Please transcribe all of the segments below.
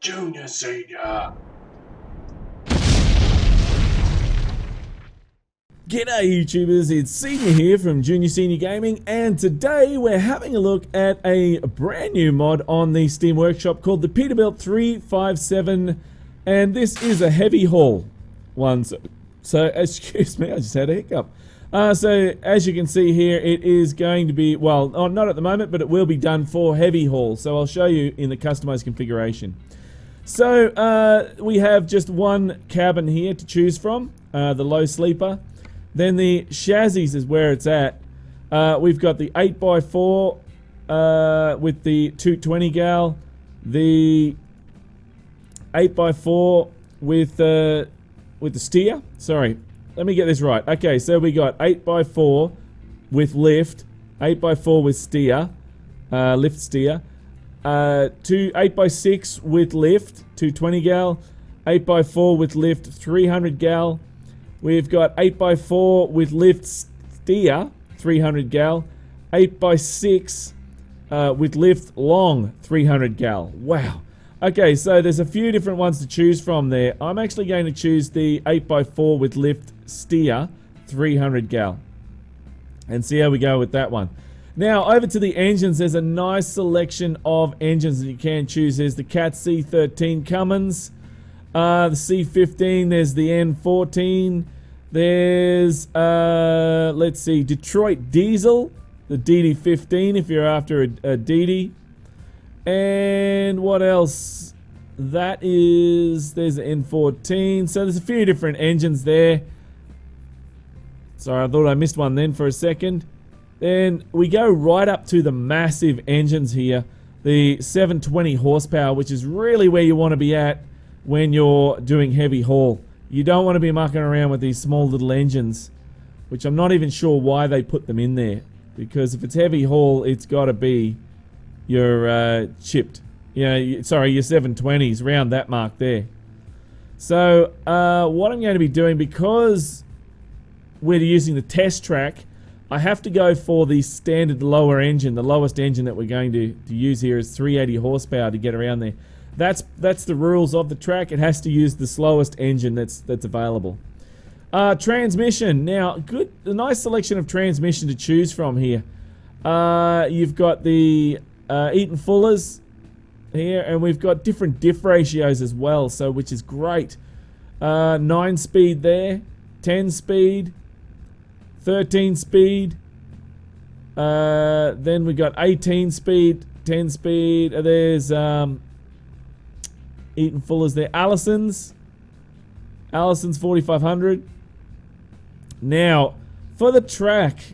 Junior Senior. G'day YouTubers, it's Senior here from Junior Senior Gaming, and today we're having a look at a brand new mod on the Steam Workshop called the Peterbilt 357, and this is a heavy haul one. So excuse me, I just had a hiccup. So as you can see here, it is going to be, well, not at the moment, but it will be done for heavy haul. So I'll show you in the customized configuration. So we have just one cabin here to choose from, the low sleeper. Then the chassis is where it's at. We've got the 8x4 with the 220 gal, the 8x4 with the steer. Sorry, let me get this right. Okay, so we got 8x4 with lift, 8x4 with steer, lift steer, 8x6 with lift, 220 gal, 8x4 with lift, 300 gal. We've got 8x4 with lift steer, 300 gal, 8x6 with lift long, 300 gal. Wow. Okay, so there's a few different ones to choose from there. I'm actually going to choose the 8x4 with lift steer, 300 gal, and see how we go with that one. Now, over to the engines. There's a nice selection of engines that you can choose. There's the Cat C13 Cummins, the C15, there's the N14, there's, let's see, Detroit Diesel, the DD15 if you're after a DD. And what else? There's the N14, so there's a few different engines there. Sorry, I thought I missed one then for a second. Then we go right up to the massive engines here, the 720 horsepower, which is really where you want to be at when you're doing heavy haul. You don't want to be mucking around with these small little engines, which I'm not even sure why they put them in there, because if it's heavy haul, it's got to be your chipped, sorry, your 720s around that mark there. So what I'm going to be doing, because we're using the test track, I have to go for the standard lower engine. The lowest engine that we're going to use here is 380 horsepower to get around there. That's the rules of the track. It has to use the slowest engine that's available. Transmission. Now, a nice selection of transmission to choose from here. You've got the Eaton Fullers here, and we've got different diff ratios as well, so which is great. 9 speed there, 10 speed, 13 speed. Then we got 18 speed, 10 speed. There's Eaton Fullers there. Allison's 4500. Now, for the track.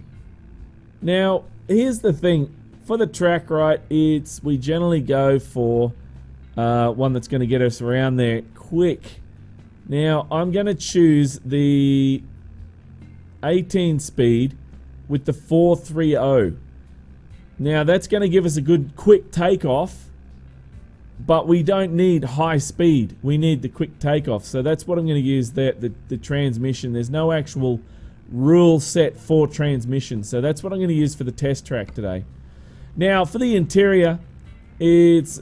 Now, here's the thing. For the track, right, we generally go for one that's going to get us around there quick. Now, I'm going to choose the 18 speed with the 430. Now, that's going to give us a good quick takeoff. But we don't need high speed. We need the quick takeoff. So that's what I'm going to use there, the transmission. There's no actual rule set for transmission. So that's what I'm going to use for the test track today. Now, for the interior, it's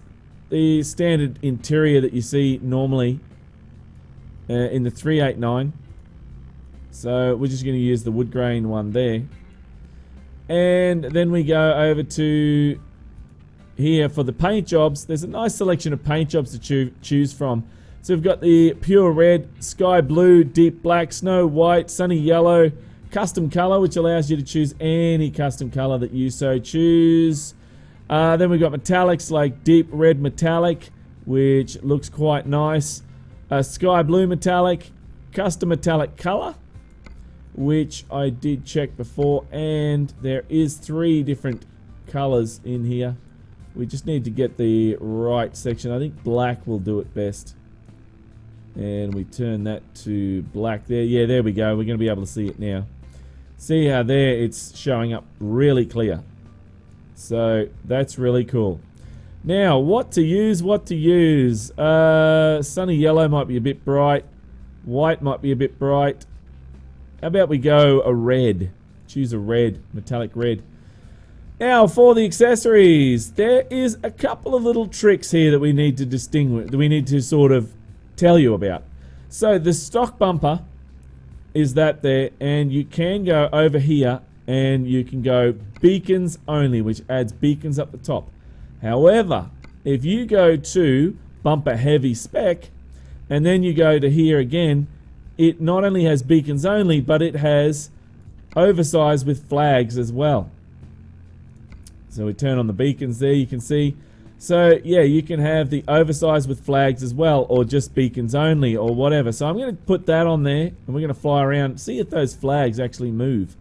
the standard interior that you see normally in the 389. So we're just going to use the wood grain one there. And then we go over to here for the paint jobs. There's a nice selection of paint jobs to choose from. So we've got the pure red, sky blue, deep black, snow white, sunny yellow, custom color, which allows you to choose any custom color that you so choose. Then we've got metallics like deep red metallic, which looks quite nice. Sky blue metallic, custom metallic color, which I did check before, and there is 3 different colors in here. We just need to get the right section. I think black will do it best. And we turn that to black there. Yeah, there we go. We're going to be able to see it now. See how there it's showing up really clear. So that's really cool. Now, what to use? Sunny yellow might be a bit bright. White might be a bit bright. How about we go a red? Choose a red, metallic red. Now for the accessories, there is a couple of little tricks here that we need to distinguish, that we need to sort of tell you about. So the stock bumper is that there, and you can go over here and you can go beacons only, which adds beacons up the top. However, if you go to bumper heavy spec and then you go to here again, it not only has beacons only, but it has oversized with flags as well. So we turn on the beacons there, you can see. So yeah, you can have the oversized with flags as well, or just beacons only, or whatever. So I'm going to put that on there, and we're going to fly around, see if those flags actually move.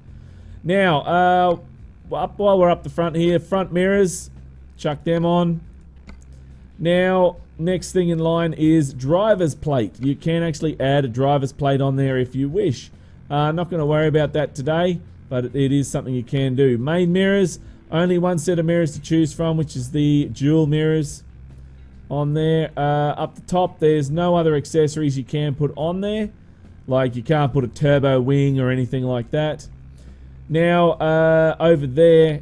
Now, while we're up the front here, front mirrors, chuck them on. Now, next thing in line is driver's plate. You can actually add a driver's plate on there if you wish. Not going to worry about that today, but it is something you can do. Main mirrors. Only one set of mirrors to choose from, which is the dual mirrors on there. Up the top, there's no other accessories you can put on there. Like you can't put a turbo wing or anything like that. Now, over there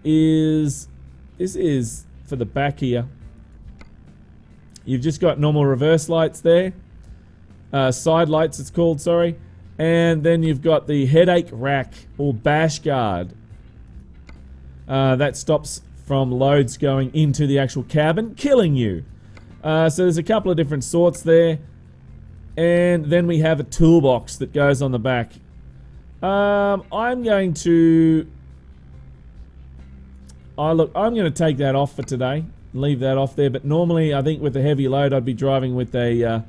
is... This is for the back here. You've just got normal reverse lights there. Side lights, it's called, sorry. And then you've got the headache rack or bash guard. That stops from loads going into the actual cabin, killing you. So there's a couple of different sorts there. And then we have a toolbox that goes on the back. I'm going to... I'm going to take that off for today. Leave that off there. But normally, I think with a heavy load, I'd be driving with a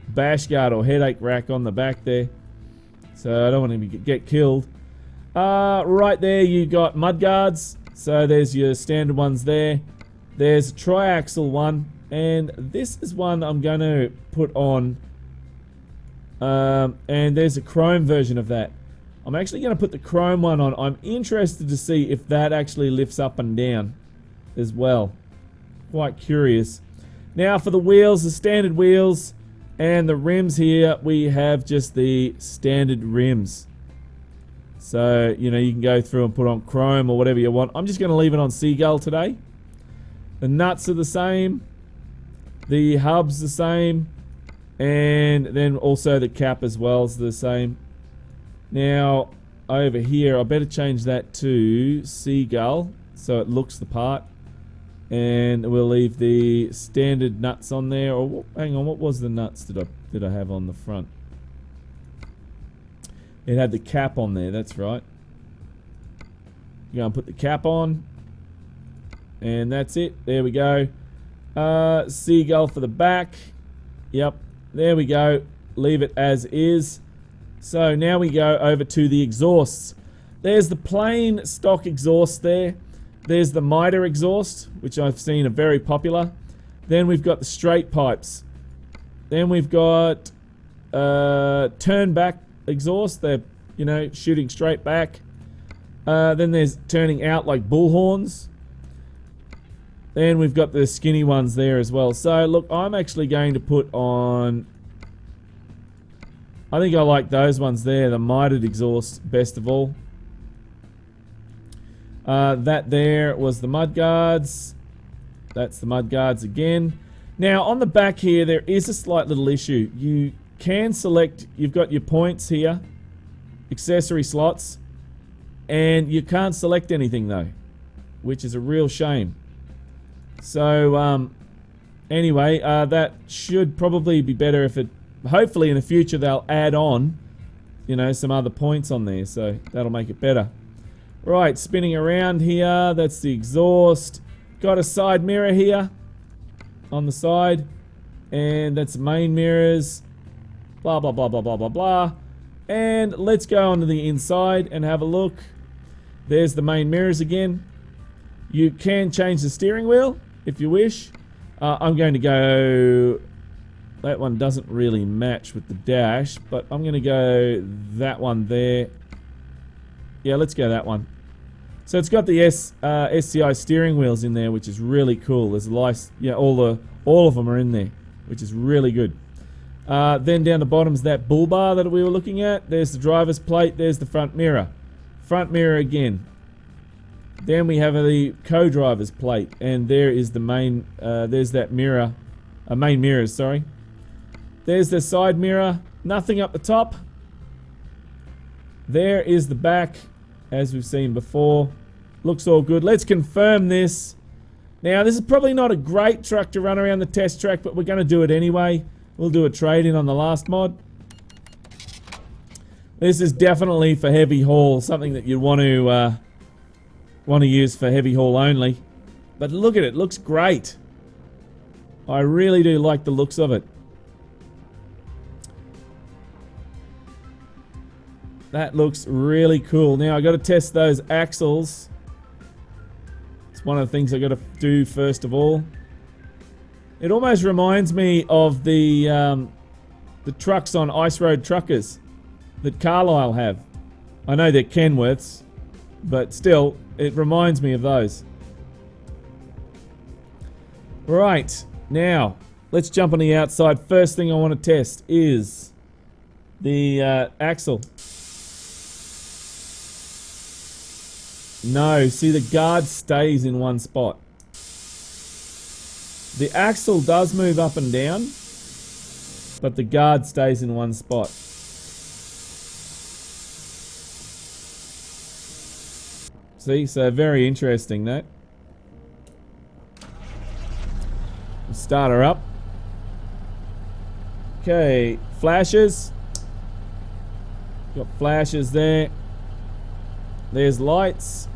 bash guard or headache rack on the back there. So I don't want to get killed. Right there you got mud guards, so there's your standard ones there. There's a triaxle one, and this is one I'm going to put on, and there's a chrome version of that. I'm actually going to put the chrome one on. I'm interested to see if that actually lifts up and down as well. Quite curious. Now for the wheels, the standard wheels, and the rims here, we have just the standard rims. So, you know, you can go through and put on chrome or whatever you want. I'm just going to leave it on Seagull today. The nuts are the same. The hub's the same. And then also the cap as well is the same. Now, over here, I better change that to Seagull so it looks the part. And we'll leave the standard nuts on there. Or hang on, what was the nuts did I have on the front? It had the cap on there, that's right. You're going to put the cap on. And that's it. There we go. Seagull for the back. Yep. There we go. Leave it as is. So now we go over to the exhausts. There's the plain stock exhaust there. There's the miter exhaust, which I've seen are very popular. Then we've got the straight pipes. Then we've got turn back exhaust. They're, you know, shooting straight back. Then there's turning out like bullhorns. Then we've got the skinny ones there as well. So look, I'm actually going to put on... I think I like those ones there, the mitered exhaust best of all. That there was the mud guards. That's the mud guards again. Now on the back here, there is a slight little issue. You can select, you've got your points here, accessory slots, and you can't select anything though, which is a real shame. So anyway, that should probably be better if it, hopefully in the future they'll add on, you know, some other points on there, so that'll make it better. Right, spinning around here, that's the exhaust. Got a side mirror here on the side, and that's main mirrors. Blah, blah, blah, blah, blah, blah, blah. And let's go onto the inside and have a look. There's the main mirrors again. You can change the steering wheel if you wish. I'm going to go... That one doesn't really match with the dash, but I'm going to go that one there. Yeah, let's go that one. So it's got the SCI steering wheels in there, which is really cool. There's lights, yeah, all of them are in there, which is really good. Then down the bottom is that bull bar that we were looking at. There's the driver's plate. There's the front mirror. Front mirror again. Then we have the co-driver's plate, and there is the main, there's that mirror, main mirrors, sorry. There's the side mirror, nothing up the top. There is the back, as we've seen before. Looks all good. Let's confirm this. Now, this is probably not a great truck to run around the test track, but we're going to do it anyway. We'll do a trade-in on the last mod. This is definitely for heavy haul, something that you want to use for heavy haul only. But look at it, looks great. I really do like the looks of it. That looks really cool. Now I got to test those axles. It's one of the things I got to do first of all. It almost reminds me of the trucks on Ice Road Truckers that Carlisle have. I know they're Kenworths, but still, it reminds me of those. Right, now let's jump on the outside. First thing I want to test is the axle. No, see, the guard stays in one spot. The axle does move up and down, but the guard stays in one spot. See, so very interesting that. Start her up. Okay, flashes. Got flashes there. There's lights.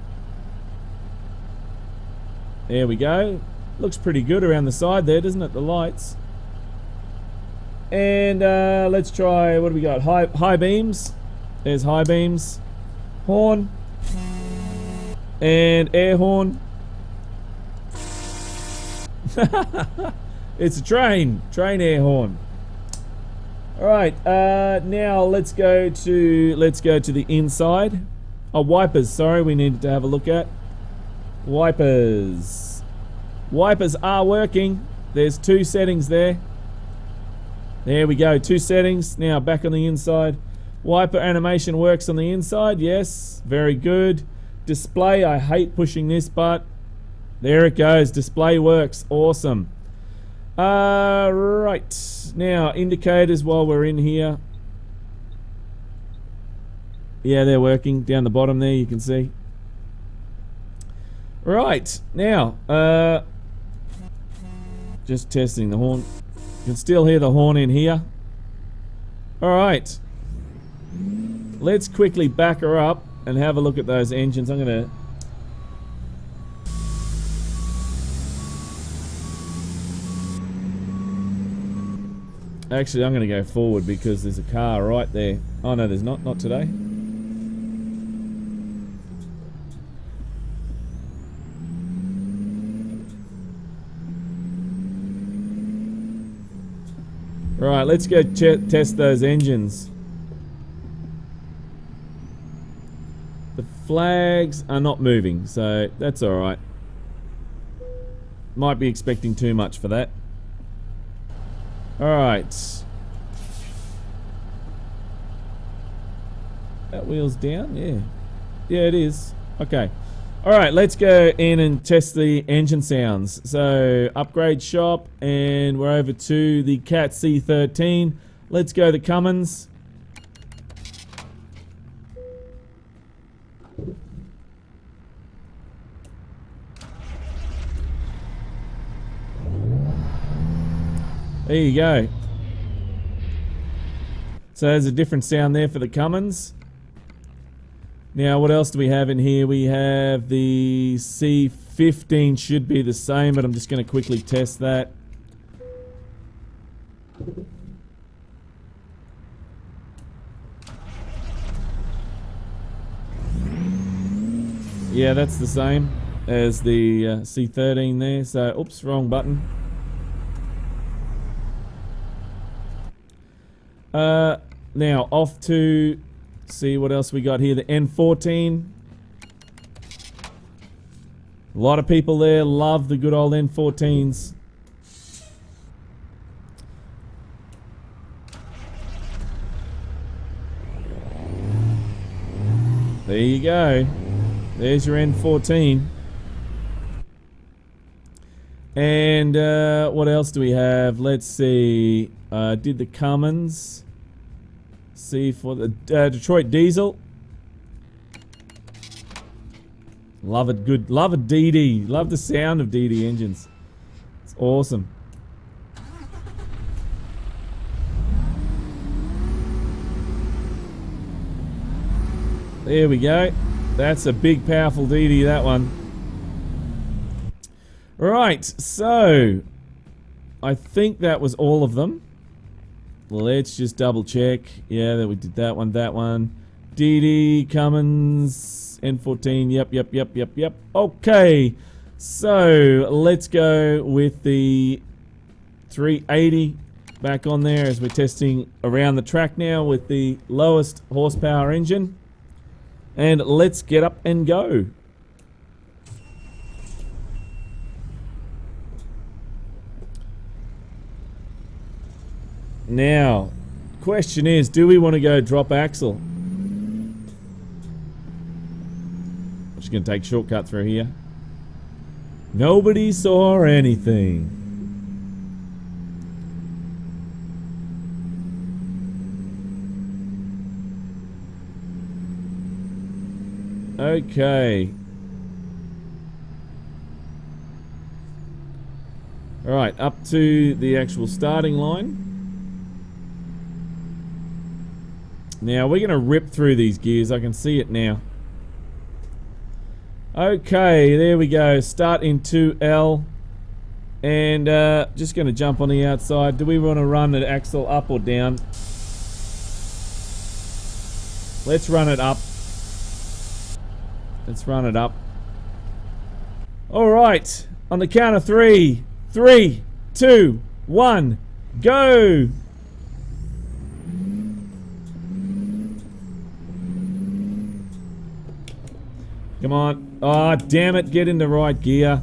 There we go. Looks pretty good around the side there, doesn't it? The lights. And let's try, what do we got? High beams. There's high beams. Horn. And air horn. It's a train air horn. All right, now let's go to the inside. Oh, wipers. Sorry, we needed to have a look at wipers. Wipers are working. There's 2 settings there. There we go, 2 settings. Now back on the inside. Wiper animation works on the inside. Yes, very good. Display. I hate pushing this, but there it goes. Display works. Awesome. Right. Now, indicators while we're in here. Yeah, they're working. Down the bottom there, you can see. Right. Now, just testing the horn. You can still hear the horn in here. Alright. Let's quickly back her up and have a look at those engines. I'm going to... Actually, I'm going to go forward because there's a car right there. Oh, no, there's not. Not today. Right, let's go test those engines. The flags are not moving, so that's alright. Might be expecting too much for that. Alright. That wheel's down? Yeah. Yeah, it is. Okay. Alright, let's go in and test the engine sounds. So, upgrade shop, and we're over to the Cat C13. Let's go to Cummins. There you go. So there's a different sound there for the Cummins. Now, what else do we have in here? We have the C15 should be the same, but I'm just going to quickly test that. Yeah, that's the same as the C13 there. So, oops, wrong button. Now, off to... see what else we got here. The N14. A lot of people there love the good old N14s. There you go. There's your N14. And what else do we have? Let's see. Did the Cummins. See for the Detroit Diesel. Love it. Good. Love a DD. Love the sound of DD engines. It's awesome. There we go. That's a big, powerful DD, that one. Right, so I think that was all of them. Let's just double check. Yeah, that we did that one, DD, Cummins, N14, yep. Okay, so let's go with the 380 back on there as we're testing around the track now with the lowest horsepower engine. And let's get up and go. Now, question is, do we want to go drop axle? I'm just going to take a shortcut through here. Nobody saw anything. Okay. Alright, up to the actual starting line. Now, we're going to rip through these gears. I can see it now. Okay, there we go. Start in 2L. And just going to jump on the outside. Do we want to run the axle up or down? Let's run it up. Let's run it up. Alright, on the count of 3. 3, 2, 1, go! Come on. Oh, damn it, get in the right gear.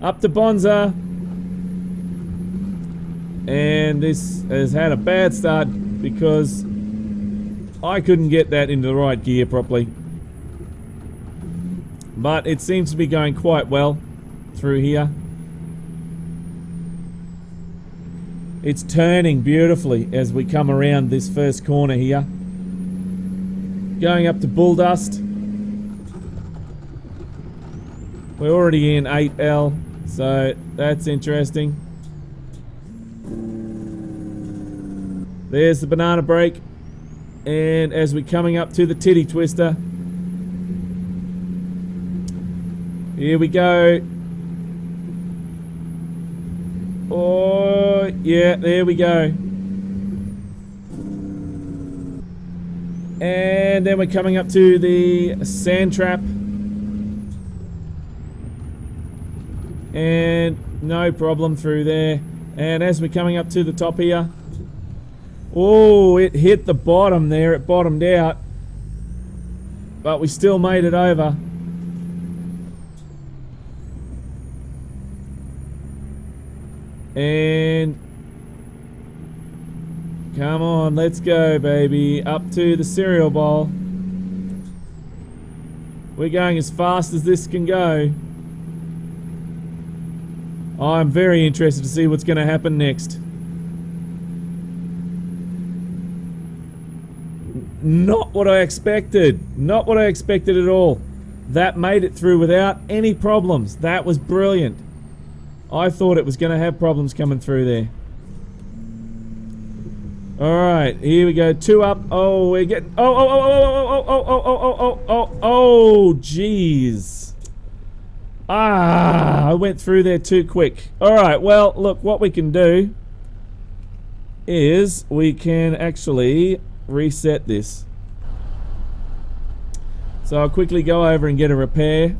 Up to Bonza. And this has had a bad start because I couldn't get that into the right gear properly. But it seems to be going quite well through here. It's turning beautifully as we come around this first corner here. Going up to Bull Dust. We're already in 8L, so that's interesting. There's the banana brake. And as we're coming up to the titty twister, here we go. Oh, yeah, there we go. And then we're coming up to the sand trap. And no problem through there. And as we're coming up to the top here, oh, it hit the bottom there. It bottomed out. But we still made it over. And come on, let's go, baby. Up to the cereal bowl. We're going as fast as this can go. I'm very interested to see what's going to happen next. Not what I expected. Not what I expected at all. That made it through without any problems. That was brilliant. I thought it was going to have problems coming through there. Alright, here we go. 2 up. Oh, we're getting... Oh, jeez. I went through there too quick. Alright, well, look, what we can do is we can actually reset this. So I'll quickly go over and get a repair.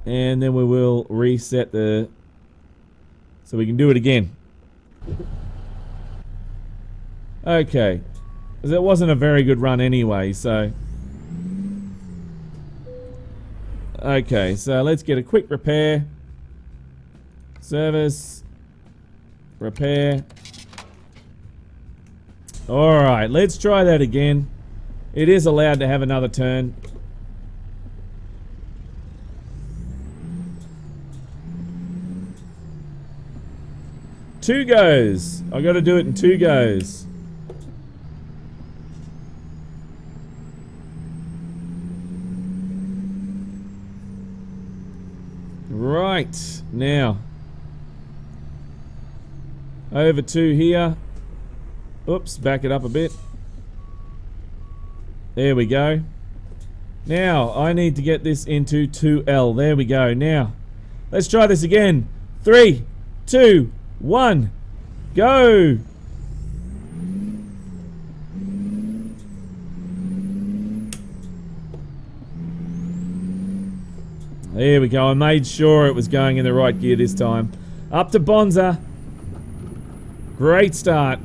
And then we will reset the... so we can do it again. Okay. Because it wasn't a very good run anyway, so... okay, so let's get a quick repair. Service. Repair. Alright, let's try that again. It is allowed to have another turn. Two goes. I got to do it in 2 goes. Right, now over to here. Oops, back it up a bit. There we go. Now I need to get this into 2L. There we go. Now let's try this again. 3, 2, 1, go. There we go. I made sure it was going in the right gear this time. Up to Bonza. Great start.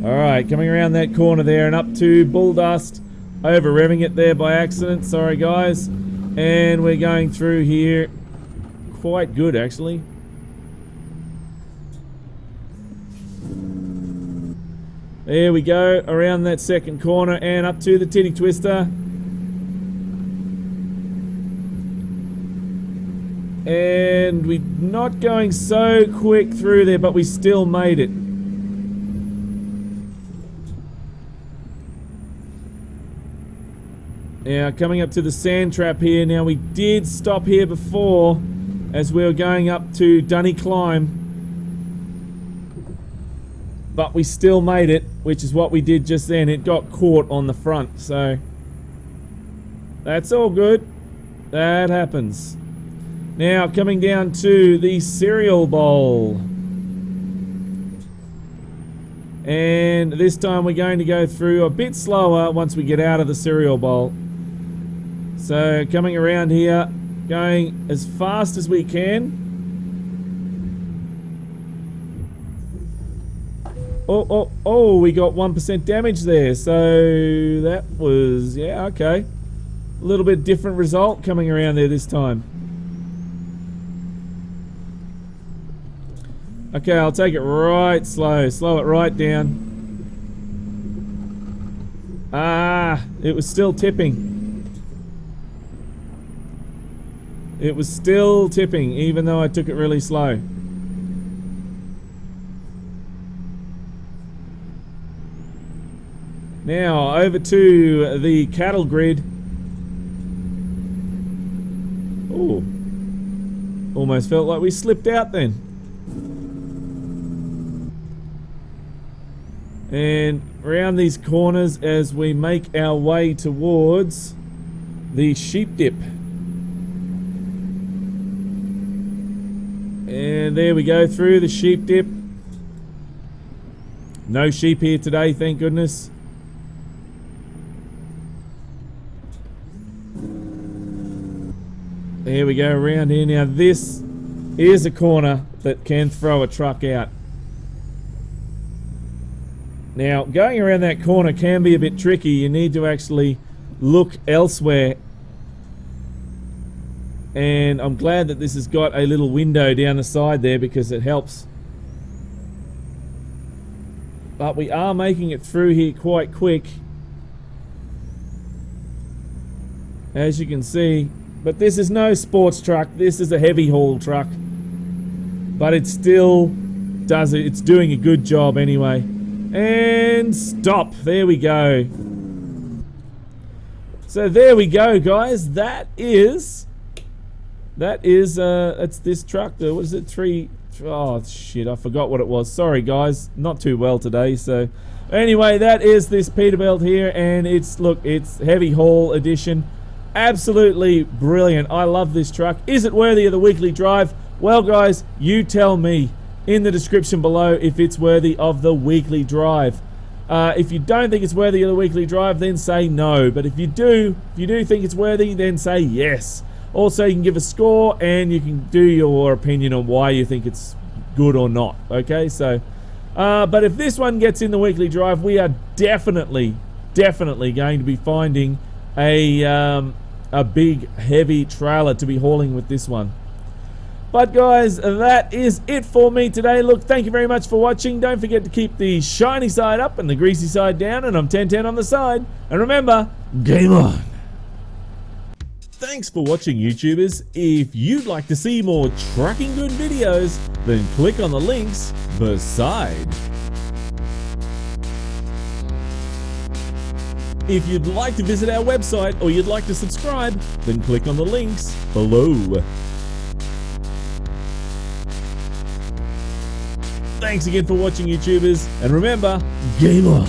Alright, coming around that corner there and up to Bull Dust. Over revving it there by accident. Sorry guys. And we're going through here quite good actually. There we go, around that second corner and up to the titty twister. And we're not going so quick through there, but we still made it. Now coming up to the sand trap here. Now we did stop here before as we were going up to Dunny Climb, but we still made it, which is what we did just then. It got caught on the front, so that's all good. That happens. Now coming down to the cereal bowl, and this time we're going to go through a bit slower once we get out of the cereal bowl. So coming around here, going as fast as we can. Oh, we got 1% damage there. So that was, yeah, okay. A little bit different result coming around there this time. Okay, I'll take it right slow. Slow it right down. Ah, it was still tipping. It was still tipping, even though I took it really slow. Now, over to the cattle grid. Oh, almost felt like we slipped out then. And around these corners as we make our way towards the sheep dip. And there we go through the sheep dip. No sheep here today, thank goodness. There we go around here. Now this is a corner that can throw a truck out. Now going around that corner can be a bit tricky. You need to actually look elsewhere. And I'm glad that this has got a little window down the side there because it helps. But we are making it through here quite quick, as you can see. But this is no sports truck. This is a heavy haul truck. But it still does it. It's doing a good job anyway. And stop. There we go. So there we go, guys. That's this truck. What is it? Oh shit, I forgot what it was. Sorry guys, not too well today. So anyway, that is this Peterbilt here, and it's heavy haul edition. Absolutely brilliant. I love this truck. Is it worthy of the weekly drive? Well guys, you tell me in the description below if it's worthy of the weekly drive. If you don't think it's worthy of the weekly drive, then say no. But if you do think it's worthy, then say yes. Also, you can give a score and you can do your opinion on why you think it's good or not. Okay, so But if this one gets in the weekly drive, we are definitely going to be finding a big heavy trailer to be hauling with this one. But guys, that is it for me today. Look, thank you very much for watching. Don't forget to keep the shiny side up and the greasy side down, and I'm 1010 on the side. And remember, game on. Thanks for watching, YouTubers. If you'd like to see more trucking good videos, then click on the links beside. If you'd like to visit our website or you'd like to subscribe, then click on the links below. Thanks again for watching, YouTubers, and remember, game on!